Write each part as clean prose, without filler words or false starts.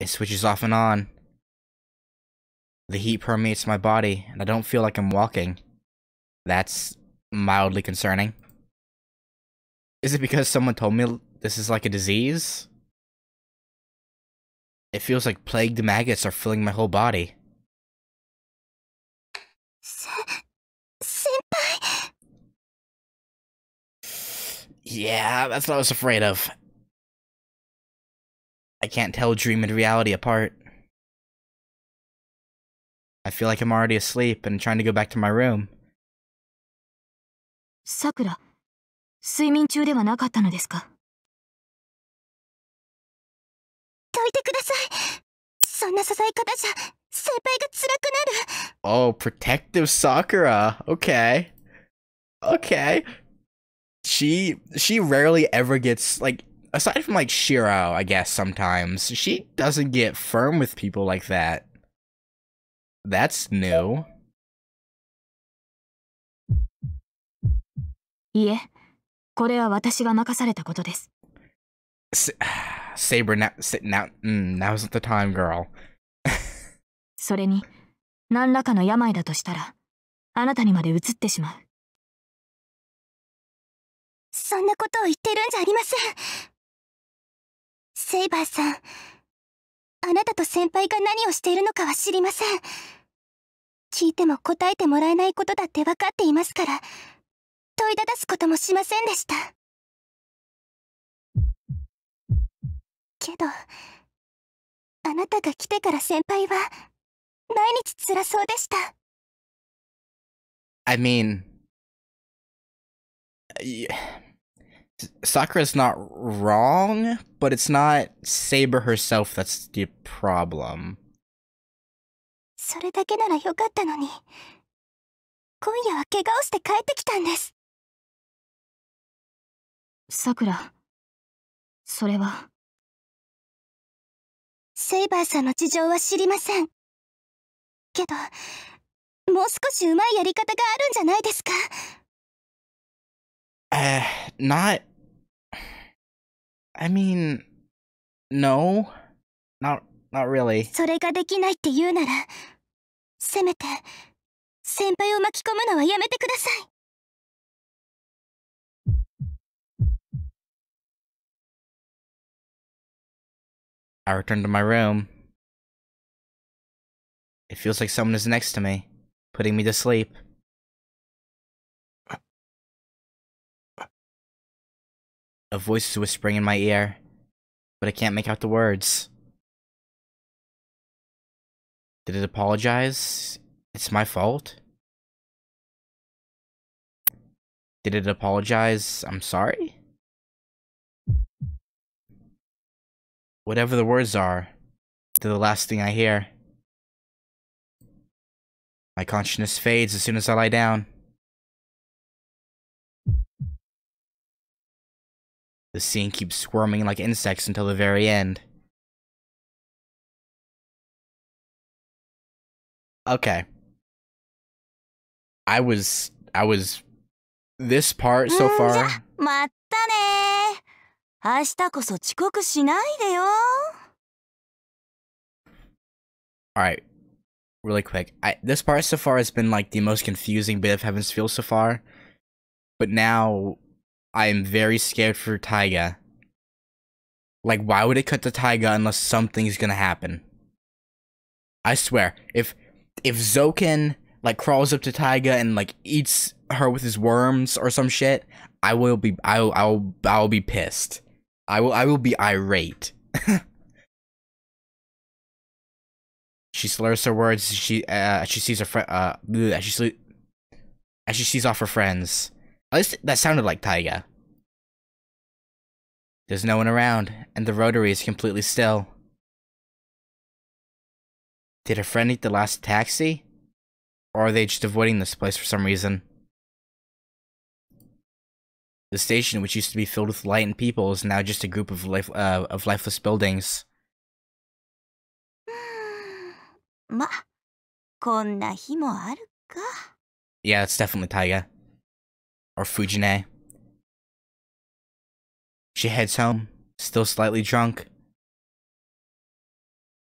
It switches off and on. The heat permeates my body, and I don't feel like I'm walking. That's mildly concerning. Is it because someone told me this is like a disease? It feels like plagued maggots are filling my whole body. Senpai. Yeah, that's what I was afraid of. I can't tell dream and reality apart. I feel like I'm already asleep and trying to go back to my room. Sakura, 睡眠中ではなかったのですか？どいてください。そんな支え方じゃ先輩が辛くなる。Oh, protective Sakura. Okay. Okay. She rarely ever gets, like, aside from, like, Shiro, I guess, sometimes, she doesn't get firm with people like that. That's new. いえ、これは私が任されたことです。Saber, now's not the time, girl. それに、何らかの病だとしたら、あなたにまで移ってしまう。そんなことを言ってるんじゃありません。セイバーさん、あなたと先輩が何をしているのかは知りません。聞いても答えてもらえないことだって分かっていますから、問いただすこともしませんでした。けど、あなたが来てから先輩は、毎日辛そうでした。I mean... Sakura's not wrong, but it's not Saber herself that's the problem. それだけならよかったのに、今夜は怪我をして帰ってきたんです。さくら、それは。セイバーさんの事情は知りません。けど、もう少し上手いやり方があるんじゃないですか？Not... I mean... No. Not really. それができないって言うなら、せめて、先輩を巻き込むのはやめてください。I return to my room. It feels like someone is next to me, putting me to sleep. A voice is whispering in my ear, but I can't make out the words. Did it apologize? It's my fault? Did it apologize? I'm sorry? Whatever the words are, they're the last thing I hear. My consciousness fades as soon as I lie down. The scene keeps squirming like insects until the very end. Okay. I was... This part so far... まったねー。明日こそ遅刻しないでよ。Alright. Really quick. This part so far has been like the most confusing bit of Heaven's Feel so far. But now I am very scared for Taiga. Like, why would it cut to Taiga unless something's gonna happen? I swear, if Zouken like crawls up to Taiga and like eats her with his worms or some shit, I will be pissed. I will be irate. She slurs her words as she sees her friend as she sees off her friends. At least that sounded like Taiga. There's no one around, and the rotary is completely still. Did her friend eat the last taxi? Or are they just avoiding this place for some reason? The station, which used to be filled with light and people, is now just a group of lifeless buildings. ま、こんな日もあるか。Yeah, it's definitely Taiga. Or Fujine. She heads home, still slightly drunk.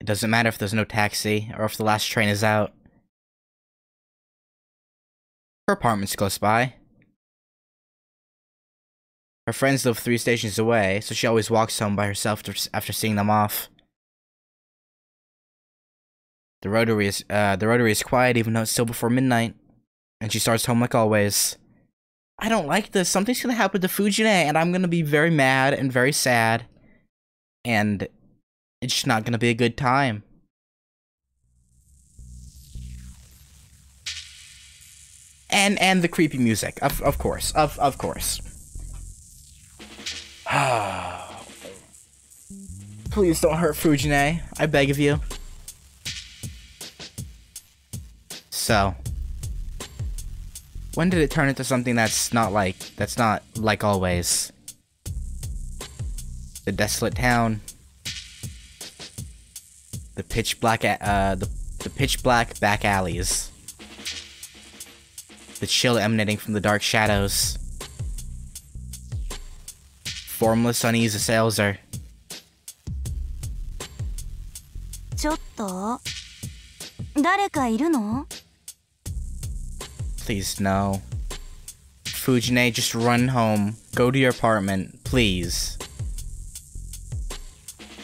It doesn't matter if there's no taxi or if the last train is out. Her apartment's close by. Her friends live 3 stations away, so she always walks home by herself after seeing them off. The rotary is quiet even though it's still before midnight, and she starts home like always. I don't like this. Something's gonna happen to Fujine, and I'm gonna be very mad and very sad, and it's just not gonna be a good time. And the creepy music, of course, of course. Please don't hurt Fujine, I beg of you. So, when did it turn into something that's not like always? The desolate town, the pitch black back alleys, the chill emanating from the dark shadows. Formless unease assails her. ちょっと誰かいるの? Please, no. Fujine, just run home. Go to your apartment, please.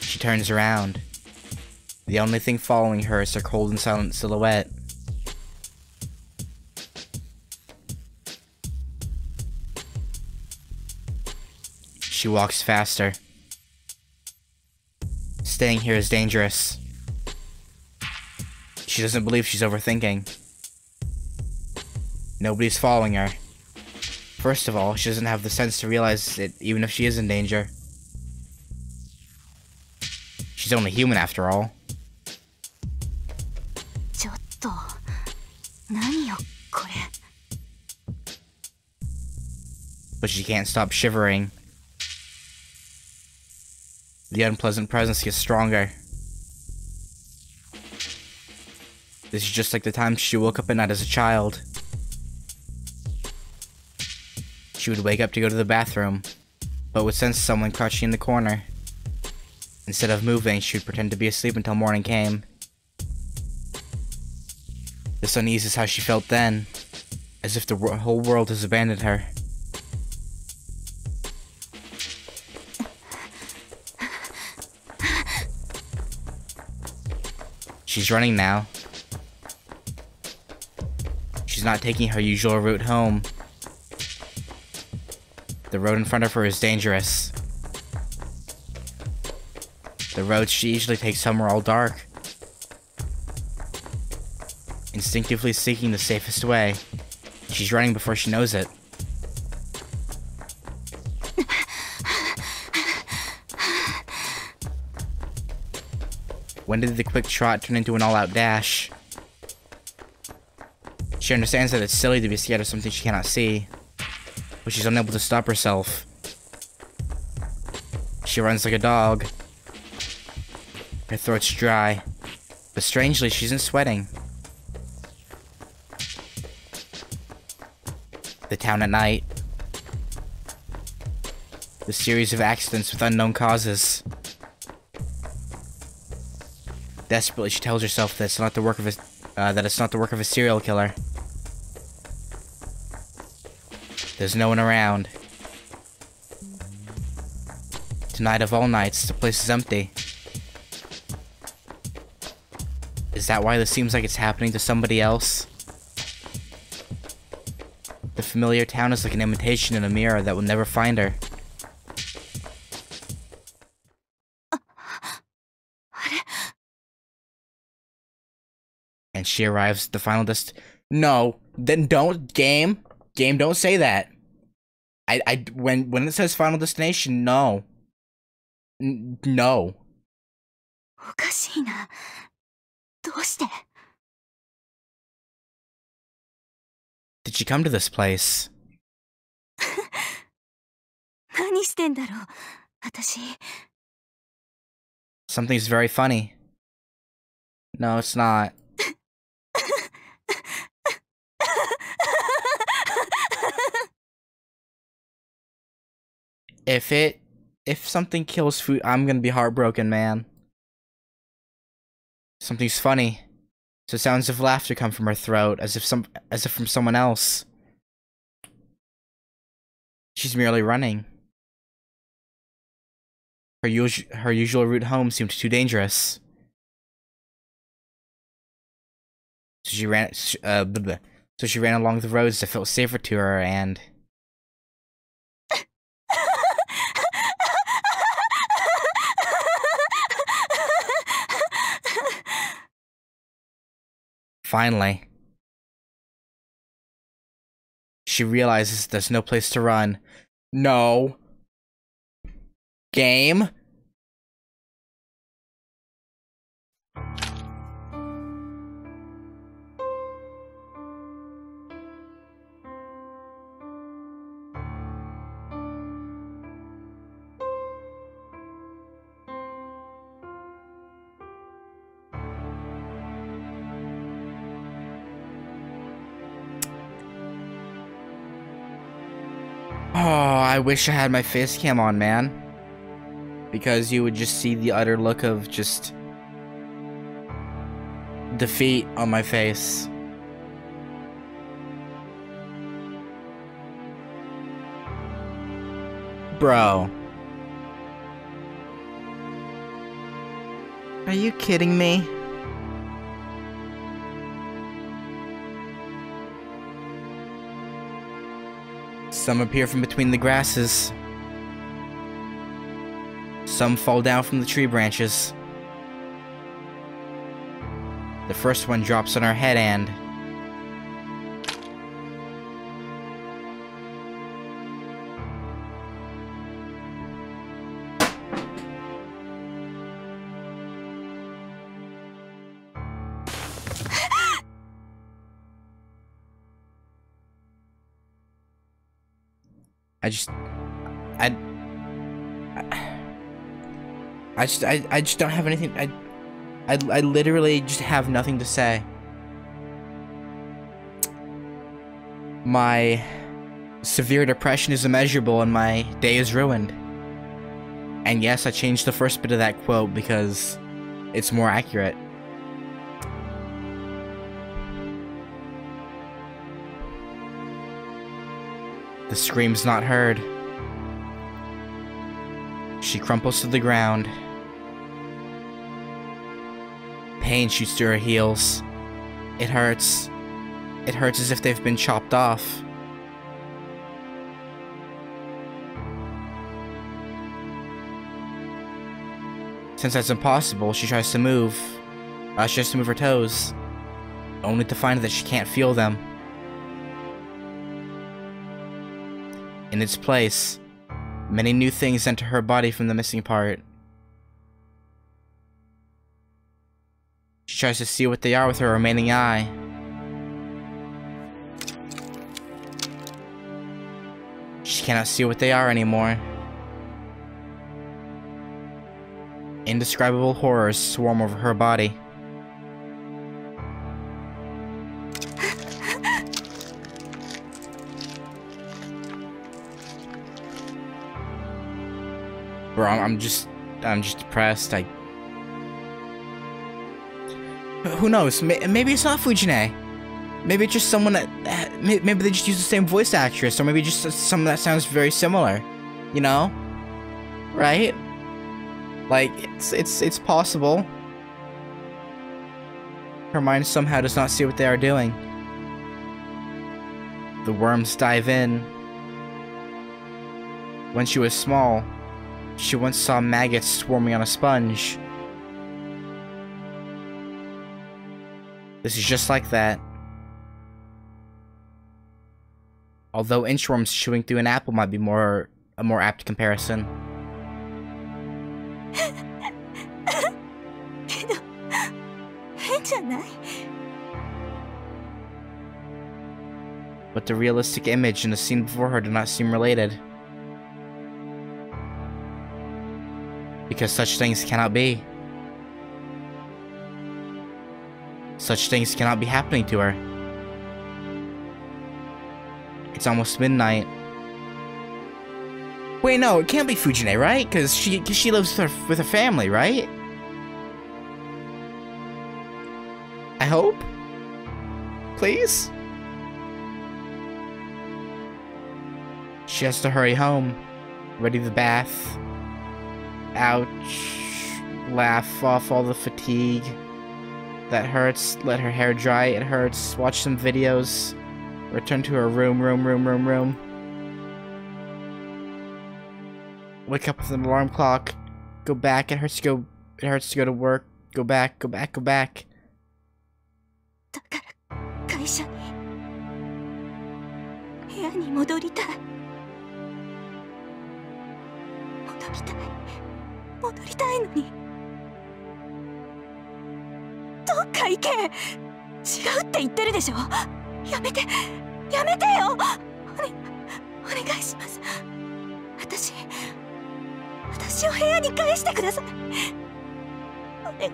She turns around. The only thing following her is her cold and silent silhouette. She walks faster. Staying here is dangerous. She doesn't believe she's overthinking. Nobody's following her. First of all, she doesn't have the sense to realize it even if she is in danger. She's only human after all. ちょっと何よこれ? But she can't stop shivering. The unpleasant presence gets stronger. This is just like the time she woke up at night as a child. She would wake up to go to the bathroom, but would sense someone crouching in the corner. Instead of moving, she would pretend to be asleep until morning came. This unease is how she felt then, as if the whole world has abandoned her. She's running now. She's not taking her usual route home. The road in front of her is dangerous. The roads she usually takes home are all dark. Instinctively seeking the safest way, she's running before she knows it. When did the quick trot turn into an all-out dash? She understands that it's silly to be scared of something she cannot see, but she's unable to stop herself. She runs like a dog. Her throat's dry, but strangely, she isn't sweating. The town at night. The series of accidents with unknown causes. Desperately, she tells herself that it's not the work of a serial killer. There's no one around. Tonight of all nights, the place is empty. Is that why this seems like it's happening to somebody else? The familiar town is like an imitation in a mirror that will never find her. And she arrives at the final No, then don't, game, don't say that. When it says final destination, no. No. おかしいな。どうして? Did she come to this place? 何してんだろう、私。Something's very funny. No, it's not. If something kills food, I'm gonna be heartbroken, man. Something's funny. So sounds of laughter come from her throat, as if from someone else. She's merely running. Her usual route home seemed too dangerous. So she ran. So she ran along the roads that felt safer to her, and finally, she realizes there's no place to run. No. Game? Oh, I wish I had my face cam on, man. Because you would just see the utter look of just defeat on my face. Bro. Are you kidding me? Some appear from between the grasses. Some fall down from the tree branches. The first one drops on our head and... I just don't have anything. I literally just have nothing to say. My severe depression is immeasurable and my day is ruined. And yes, I changed the first bit of that quote because it's more accurate. The scream's not heard. She crumples to the ground. Pain shoots to her heels. It hurts. It hurts as if they've been chopped off. Since that's impossible, she tries to move. She tries to move her toes, only to find that she can't feel them. In its place, many new things enter her body from the missing part. She tries to see what they are with her remaining eye. She cannot see what they are anymore. Indescribable horrors swarm over her body. Bro, I'm just depressed. Who knows? Maybe it's not Fujine. Maybe it's just someone that... Maybe they just use the same voice actress, or maybe just someone that sounds very similar. You know? Right? Like, it's possible. Her mind somehow does not see what they are doing. The worms dive in. When she was small, she once saw maggots swarming on a sponge. This is just like that. Although inchworms chewing through an apple might be a more apt comparison. But the realistic image and the scene before her do not seem related. Because such things cannot be. Such things cannot be happening to her. It's almost midnight. Wait, no, it can't be Fujine, right? Because she lives with her family, right? I hope? Please? She has to hurry home. Ready the bath. Ouch. Laugh off all the fatigue. That hurts. Let her hair dry. It hurts. Watch some videos. Return to her room. Wake up with an alarm clock. Go back. It hurts to go to work. Go back. だから会社に部屋に戻りたいのにどっか行け。違うって言ってるでしょ。やめてよ。お願いします。私を部屋に返してください。お願い。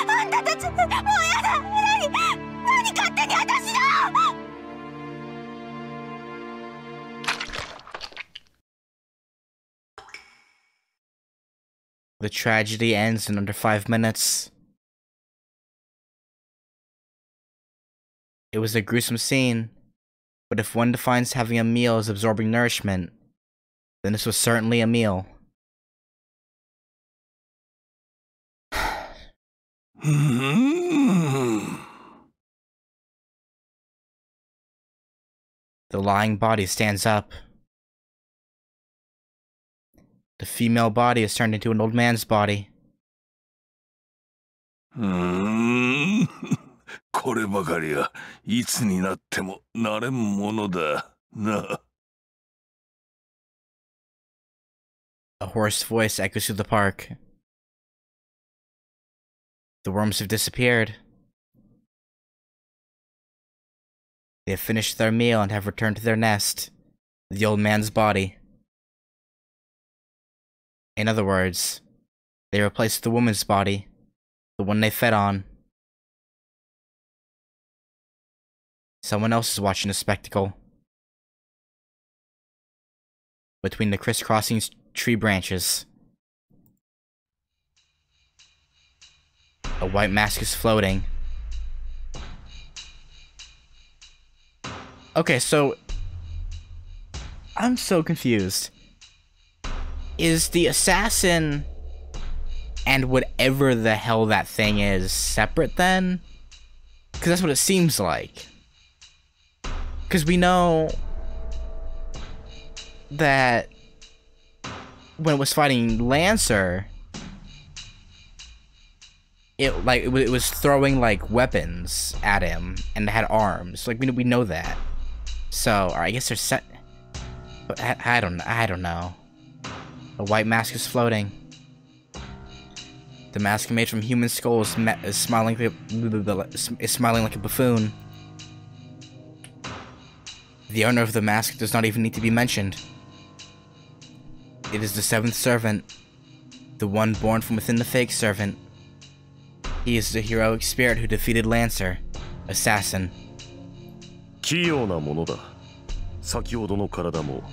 あんたたちもうやだ。何勝手に私の。The tragedy ends in under 5 minutes. It was a gruesome scene, but if one defines having a meal as absorbing nourishment, then this was certainly a meal. The lying body stands up. The female body is turned into an old man's body. こればかりはいつになっても慣れんものだな。A hoarse voice echoes through the park. The worms have disappeared. They have finished their meal and have returned to their nest, the old man's body. In other words, they replaced the woman's body, the one they fed on. Someone else is watching the spectacle. Between the crisscrossing tree branches, a white mask is floating. Okay, so I'm so confused. Is the assassin and whatever the hell that thing is separate then? Because that's what it seems like. Because we know that when it was fighting Lancer, it was throwing like weapons at him and it had arms. Like we know that. So, or I guess they're set. But I don't know. A white mask is floating. The mask made from human skulls is smiling like a buffoon. The owner of the mask does not even need to be mentioned. It is the seventh servant, the one born from within the fake servant. He is the heroic spirit who defeated Lancer, assassin. 器用なものだ。先ほどの体も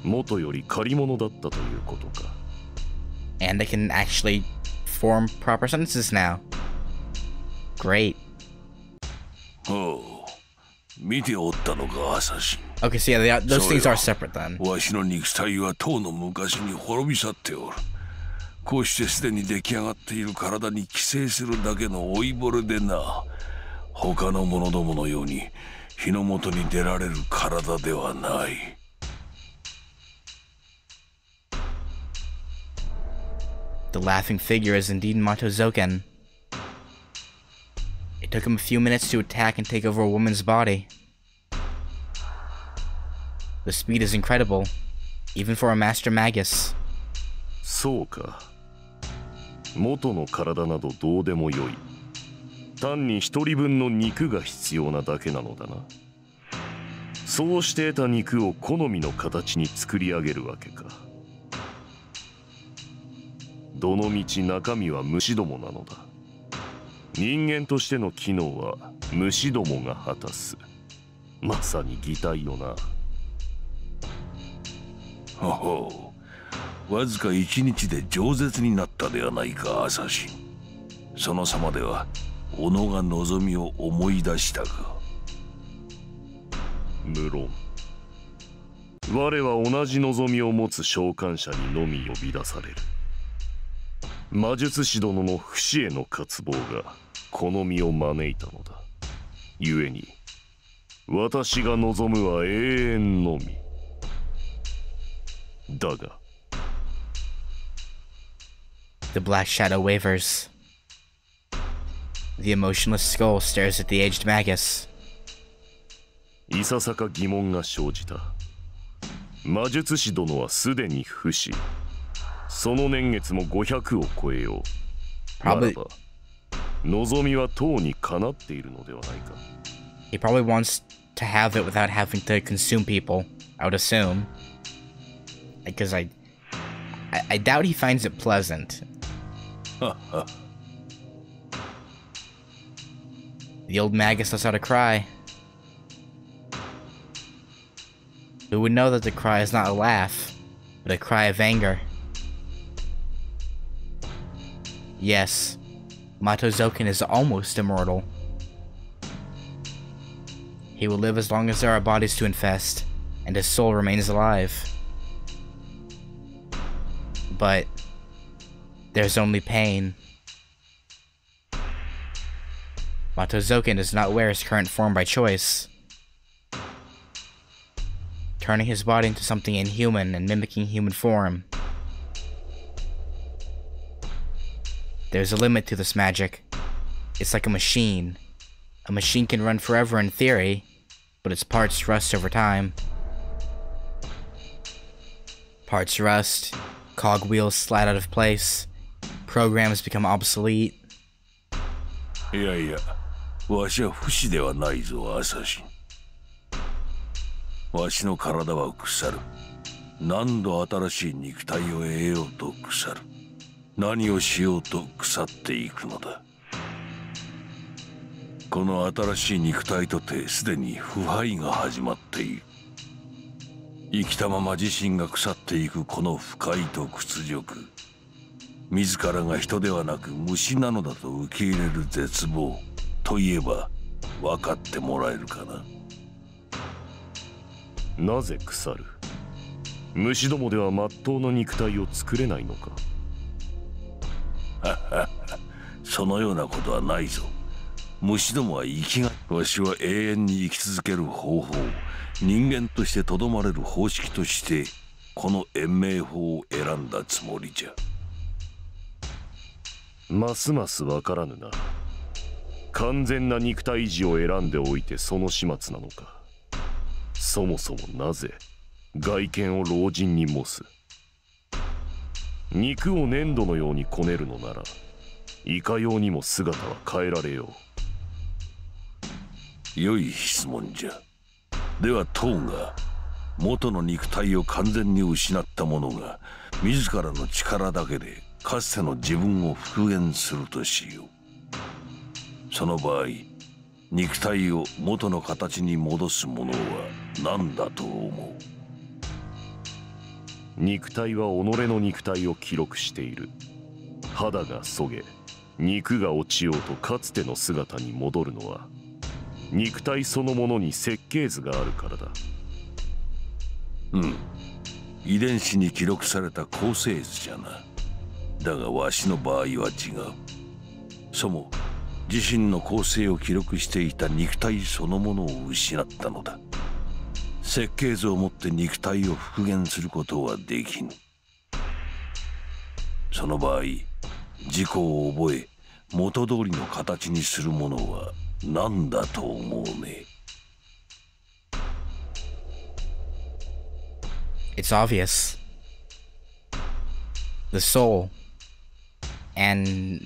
元より借り物だったということか。And they can actually form proper sentences now. Great. Oh, 見ておったのか、アサシン。Okay, so yeah, those things are separate then. わしの肉体はとうの昔に滅び去っておる。こうしてすでに出来上がっている体に寄生するだけの老いぼれでな。他の者どものように日の元に出られる体ではない。The laughing figure is indeed Mato Zouken. It took him a few minutes to attack and take over a woman's body. The speed is incredible, even for a master magus. そうか。元の体などどうでもよい。単に一人分の肉が必要なだけなのだな。そうして得た肉を好みの形に作り上げるわけか。どのみち中身は虫どもなのだ。人間としての機能は虫どもが果たす。まさに擬態よな。ほほう、わずか1日で饒舌になったではないか、アサシン。その様では己が望みを思い出したか。無論我は同じ望みを持つ召喚者にのみ呼び出される。魔術師殿の不死への渇望がこの身を招いたのだ。故に私が望むは永遠のみ。だが The black shadow wavers. The emotionless skull stares at the aged magus. いささか疑問が生じた。魔術師殿はすでに不死。その年月も500を超えよう。ならば望みはとうに叶っているのではないか。He probably wants to have it without having to consume people, I would assume. Because I doubt he finds it pleasant. The old magus lets out a cry. Who would know that the cry is not a laugh, but a cry of anger? Yes, Mato Zouken is almost immortal. He will live as long as there are bodies to infest, and his soul remains alive. But there's only pain. Mato Zouken does not wear his current form by choice. Turning his body into something inhuman and mimicking human form. There's a limit to this magic. It's like a machine. A machine can run forever in theory, but its parts rust over time. Parts rust, cogwheels slide out of place, programs become obsolete. いやいや、わしは不死ではないぞ、アサシン。わしの体は腐る。何度新しい肉体を得ようと腐る。何をしようと腐っていくのだ。この新しい肉体とてすでに腐敗が始まっている。生きたまま自身が腐っていくこの不快と屈辱。自らが人ではなく虫なのだと受け入れる絶望といえば分かってもらえるかな。なぜ腐る？虫どもでは真っ当な肉体を作れないのか。そのようなことはないぞ。虫どもは生きがい。わしは永遠に生き続ける方法、人間としてとどまれる方式としてこの延命法を選んだつもりじゃ。ますますわからぬな。完全な肉体維持を選んでおいてその始末なのか。そもそもなぜ外見を老人に模す。肉を粘土のようにこねるのならいかようにも姿は変えられよう。良い質問じゃ。ではトウが元の肉体を完全に失った者が自らの力だけでかつての自分を復元するとしよう。その場合肉体を元の形に戻すものは何だと思う？肉体は己の肉体を記録している。肌がそげ肉が落ちようとかつての姿に戻るのは肉体そのものに設計図があるからだ。うん、遺伝子に記録された構成図じゃな。だがわしの場合は違う。そも自身の構成を記録していた肉体そのものを失ったのだ。設計図をもって肉体を復元することはできぬ。その場合自己を覚え元通りの形にするものは何だと思うね。It's obvious. The soul. And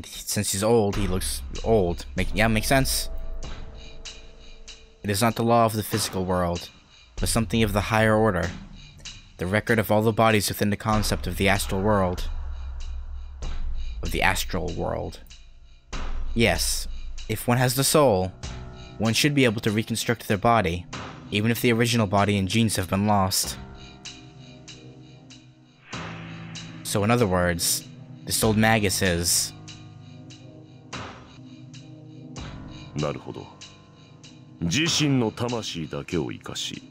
since he's old, he looks old. Makes sense. It is not the law of the physical world, but something of the higher order. The record of all the bodies within the concept of the astral world. Yes, if one has the soul, one should be able to reconstruct their body, even if the original body and genes have been lost. So in other words, this old magus is なるほど。自身の魂だけを生かし、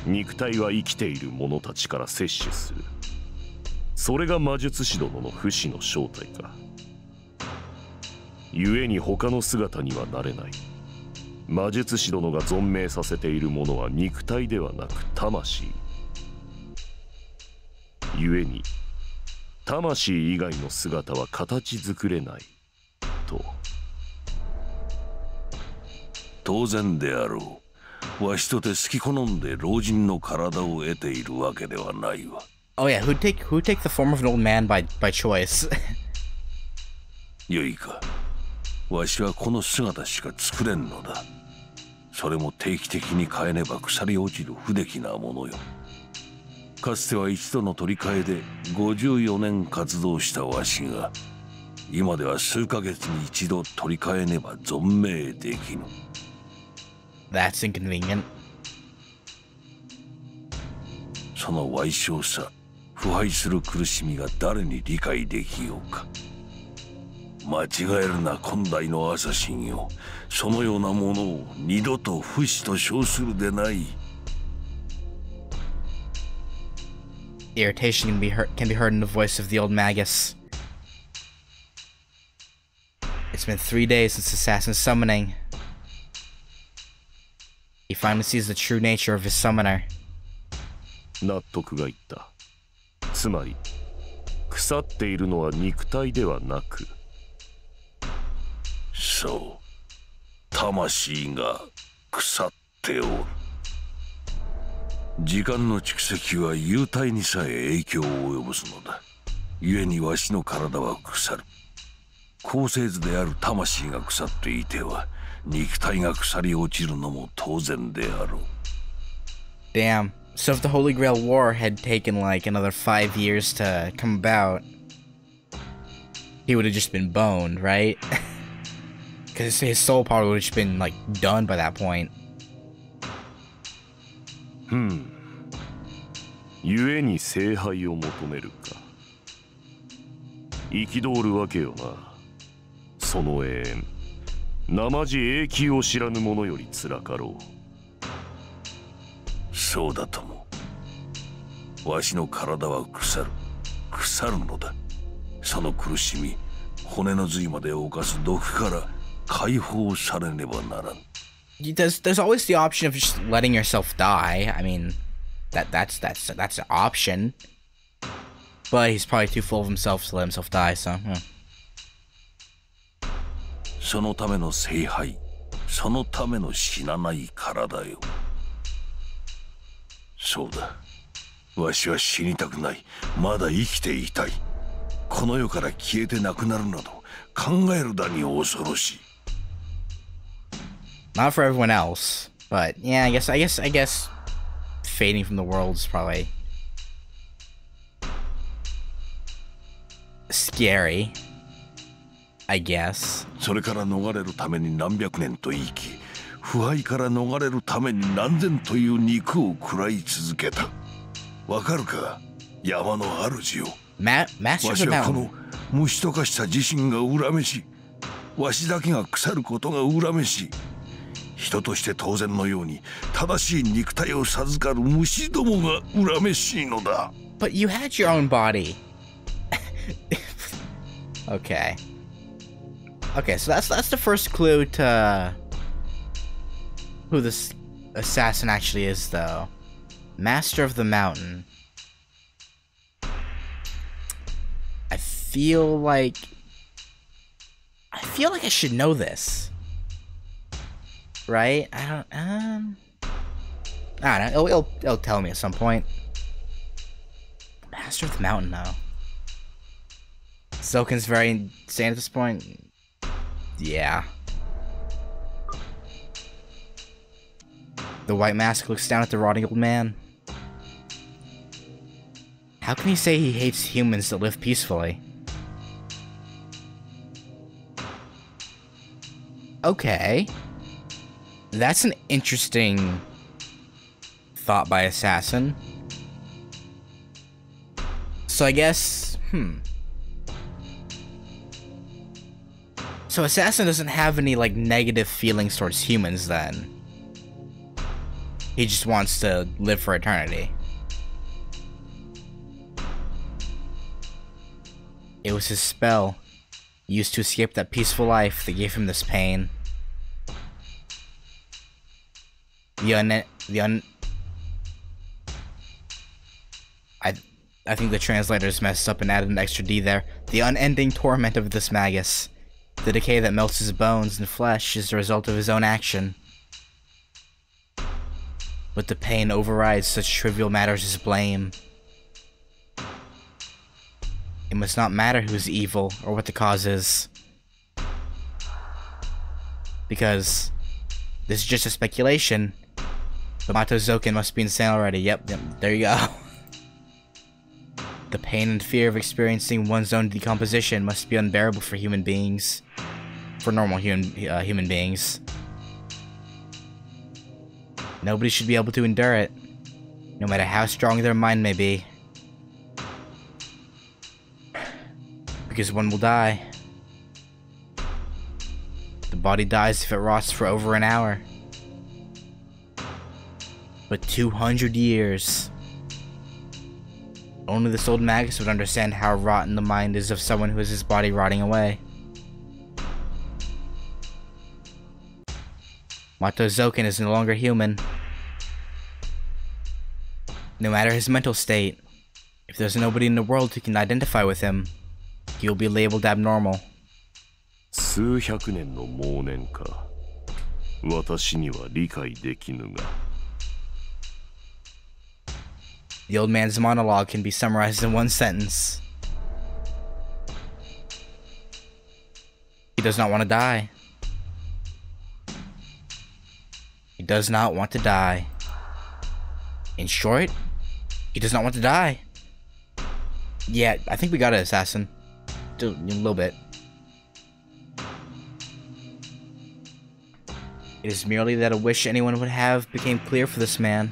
肉体は生きている者たちから摂取する。それが魔術師殿の不死の正体か。故に他の姿にはなれない。魔術師殿が存命させているものは肉体ではなく魂。故に魂以外の姿は形作れないと。当然であろう。わしとて好き好んで老人の体を得ているわけではないわ。Oh yeah, who'd take the form of an old man by choice? よいか。わしはこの姿しか作れんのだ。それも定期的に変えねば腐り落ちる不出来なものよ。かつては一度の取り替えで54年活動したわしが、今では数ヶ月に一度取り替えねば存命できぬ。That's inconvenient. その歪小さ、腐敗する苦しみが誰に理解できようか。間違えるな今代のアサシンよ。そのようなものを二度と不死と称するでない。Irritation can be heard in the voice of the old magus. It's been 3 days since Assassin's summoning. He finally sees the true nature of his summoner. 納得がいった。つまり腐っているのは肉体ではなく、そう、魂が腐っておる。時間の蓄積は幽体にさえ影響を及ぼすのだ。故にわしの体は腐る。構成図である魂が腐っていては肉体が腐り落ちるのも当然であろう。Damn. So if the Holy Grail War had taken like another 5 years to come about, he would have just been boned, right? Because his soul power would have just been like done by that point. 故に聖杯を求めるか。憤るわけよな。その永遠、生地永久を知らぬ者よりつらかろう。そうだとも。わしの体は腐るのだ。その苦しみ、骨の髄まで犯す毒から解放されねばならん。There's always the option of just letting yourself die. I mean, that's an option. But he's probably too full of himself to let himself die, so. そのための聖杯、そのための死なない体よ。そうだ。わしは死にたくない。まだ生きていたい。この世から消えてなくなるなど考えるだに恐ろしい。Not for everyone else, but yeah, I guess fading from the world is probably scary. I guess. それから逃れるために何百年と生き、腐敗から逃れるために何千という肉を食らい続けた。わかるか、山の主よ。わしはこの虫と化した自身が恨めし、わしだけが腐ることが恨めし、人として当然のように正しい肉体を授かる虫どもが恨めしいのだ。But you had your own body. Okay. Okay, so that's the first clue to who this assassin actually is, though. Master of the Mountain. I feel like I should know this. Right? I don't know. It'll tell me at some point. Master of the Mountain, though. Zouken's very insane at this point. Yeah. The white mask looks down at the rotting old man. How can he say he hates humans that live peacefully? Okay. That's an interesting thought by Assassin. So I guess, So Assassin doesn't have any, like, negative feelings towards humans, then. He just wants to live for eternity. It was his spell, used to escape that peaceful life, that gave him this pain. I think the translators messed up and added an extra D there. The unending torment of this Magus. The decay that melts his bones and flesh is the result of his own action. But the pain overrides such trivial matters as blame. It must not matter who's evil or what the cause is. Because this is just a speculation. But Mato Zouken must be insane already. Yep, there you go. The pain and fear of experiencing one's own decomposition must be unbearable for human beings. For normal human beings. Nobody should be able to endure it, no matter how strong their mind may be. Because one will die. The body dies if it rots for over an hour. But 200 years. Only this old Magus would understand how rotten the mind is of someone who has his body rotting away. Mato Zouken is no longer human. No matter his mental state, if there's nobody in the world who can identify with him, he will be labeled abnormal. 数百年の妄念か。私には理解できぬが。The old man's monologue can be summarized in one sentence. He does not want to die. He does not want to die. In short, he does not want to die. Yeah, I think we got it, Assassin. A little bit. It is merely that a wish anyone would have became clear for this man.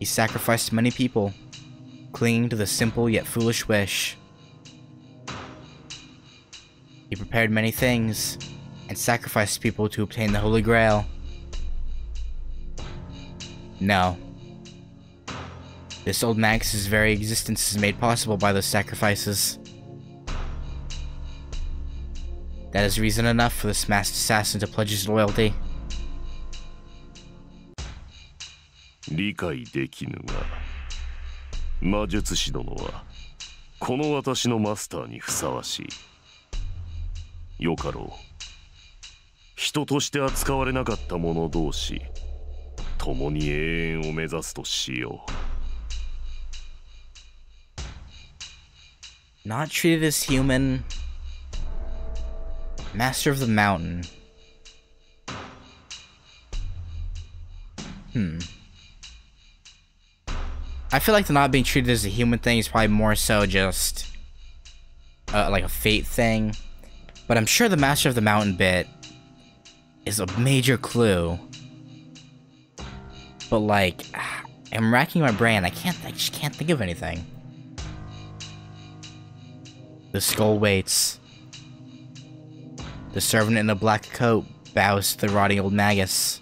He sacrificed many people, clinging to the simple yet foolish wish. He prepared many things, and sacrificed people to obtain the Holy Grail. No. This old Magus's very existence is made possible by those sacrifices. That is reason enough for this masked assassin to pledge his loyalty. 理解できぬが、魔術師殿はこの私のマスターにふさわしい。よかろう。人として扱われなかった者同士、共に永遠を目指すとしよう。Not treated as human. Master of the Mountain. I feel like the not being treated as a human thing is probably more so just like a fate thing. But I'm sure the Master of the Mountain bit is a major clue. But like, I'm racking my brain. I just can't think of anything. The skull waits. The servant in a black coat bows to the rotting old Magus.